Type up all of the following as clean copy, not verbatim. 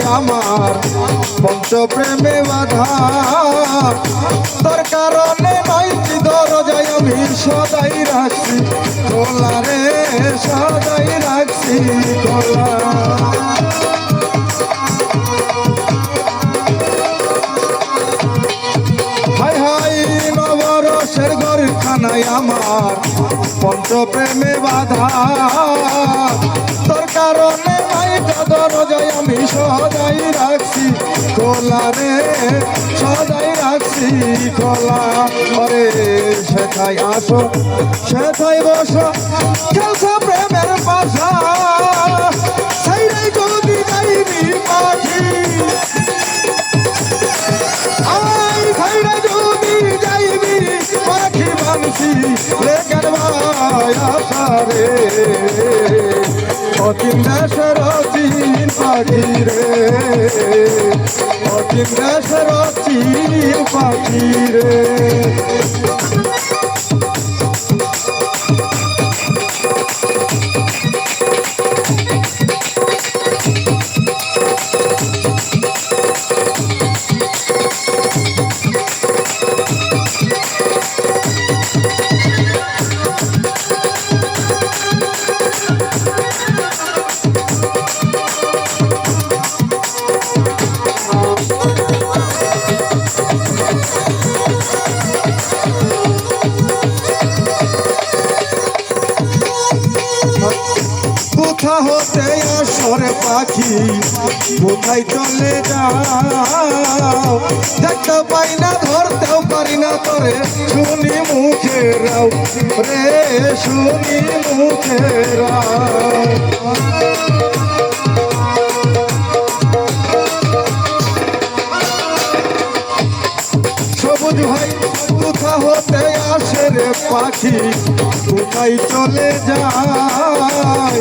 দরজায় আমার পঞ্চপ্রেমে বাধা তোর কারণে নয়টি দরজায় আমি সদাই রাখছি খোলা রে সদাই রাখছি খোলা হাই হাই নবরসের ঘরখানায় আমার পঞ্চপ্রেমে বাধা তোর কারণে দরজায় আমি সদাই রাখছি খোলা রে সদাই রাখছি খোলা ওরে সেথায় আসো সেথায় বসো খেলছো প্রেমের পাশা সেইটাই যদি যাইবি পাখি আই সেইটাই যদি যাইবি পাখি মানসি লেখার ভাই আশা রে অতিন দেশের অচিন পাখি রে অতিন দেশের অচিন পাখি রে কোথা হতে আসরে পাখি কোথায় চলে যাও দেখতে পাই না ধরতেও পারি না তোরে শুনি মুখেরাও রে শুনি মুখেরাও সবুজ ভাই কোথা হতে আসে রে পাখি কোথায় চলে যায়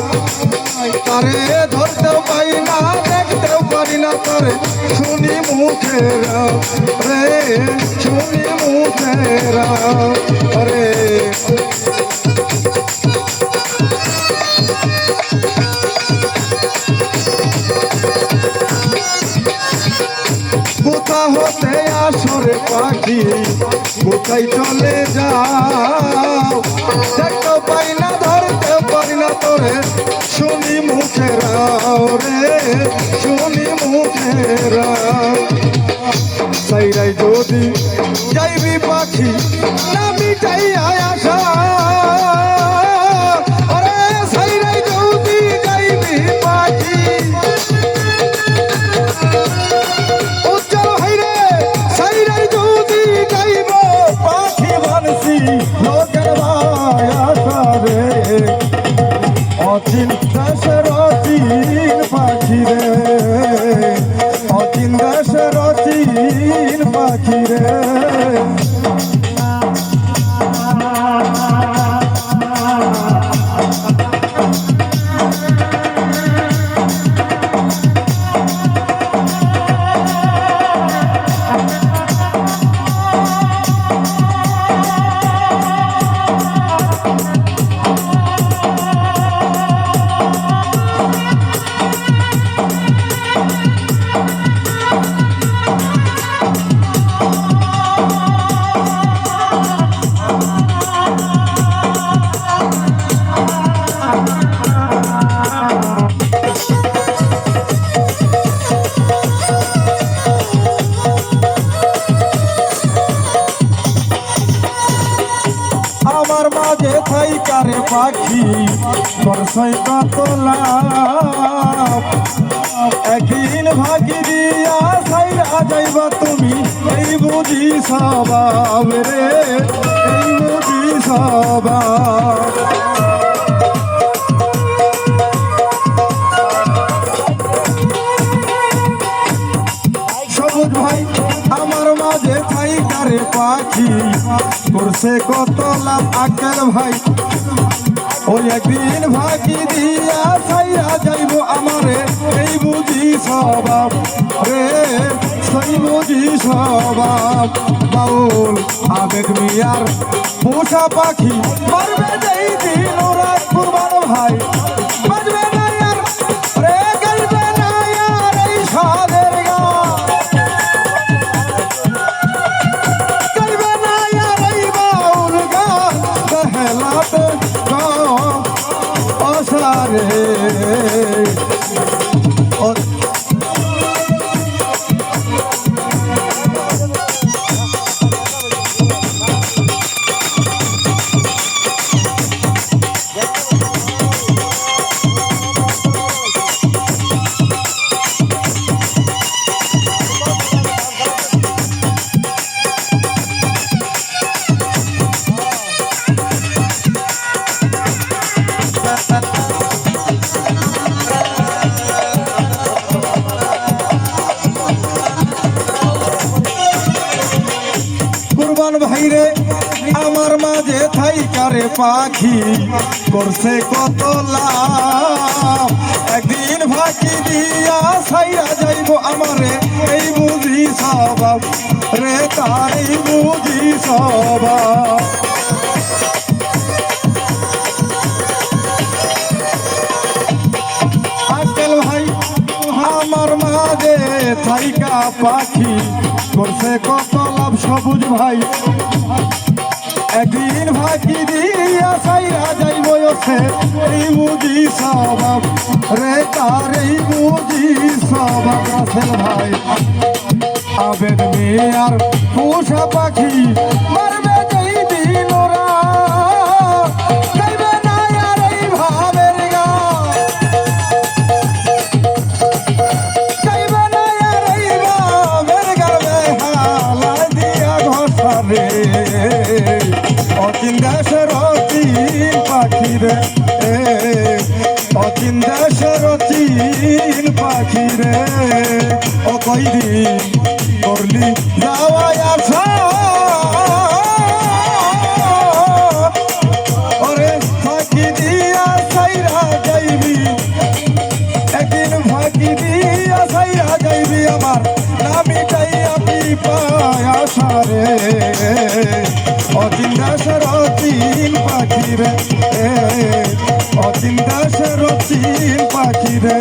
তারে ধরতেও পাই না দেখতেও পারি না তারে শুনি মুখেরা রে শুনি মুখেরা রে কোথা হতে আসরে পাখি কোথায় চলে যাও দেখতে পাই না ধরতে পারি না তোরে শুনি মুখেরাও রে শুনি মুখেরাও সাইরাই যদি যাইবি পাখি না মিটাই আশা আরে সাইরাই যদি যাইবি পাখি অচিন দেশের অচিন পাখি রে অচিন দেশের অচিন পাখি রে আমার মাঝে থাইকারে পাখি করছই কত লাভ একদিন ভাগি দিয়া সাইরা যাইবা তুমি এই বুঝি স্বভাব রে এই বুঝি স্বভাব সবুজ ভাই আমার মাঝে থাইকারে পাখি করছে কত লাভ আকেল ভাই ওই একদিন ভাগি দিয়া সাইরা যাইব আমারে এই বুঝি স্বভাব রে সেই বুঝি স্বভাব বাউল আবেগ মিয়ার পোষা পাখি মারবে যেই দিন ওরা কুরবান ভাই বাজবে না আর রে গাইবে না আর এই সালমান ভাইরে আমার মাঝে থাইকারে পাখি করছে কত লাভ একদিন ফাঁকি দিয়া ছাইরা যাইব আমারে এই বুঝি স্বভাব রে তার এই বুঝি স্বভাব আঙ্কেল ভাই আমার মাঝে থাইকা পাখি করছে কত লাভ সবুজ ভাই একদিন ফাঁকি দিয়া ছাইরা যাইব সে এই বুঝি স্বভাব রে তার এই বুঝি স্বভাব রাসেল ভাই আবেদ মেয়ার পোষা পাখি মারবে যেই দিন ওরা গাইবে না আর এই ভাবের গান গাইবে না আর এই ভাবের গাবে হালা দিয়া ঘষাবে অচিন দেশের অচিন পাখি রে অচিন দেশের অচিন পাখি রে ও কইদিন করলি যাওয়া আসা ওরে ফাঁকি দিয়া ছাইরা যাইবি একদিন ফাঁকি দিয়া ছাইরা যাইবি আমার নামিটাই আপনি পায় আশা রে অচিন দাসের অচিন পাখি রে অচিন দাসের অচিন পাখি রে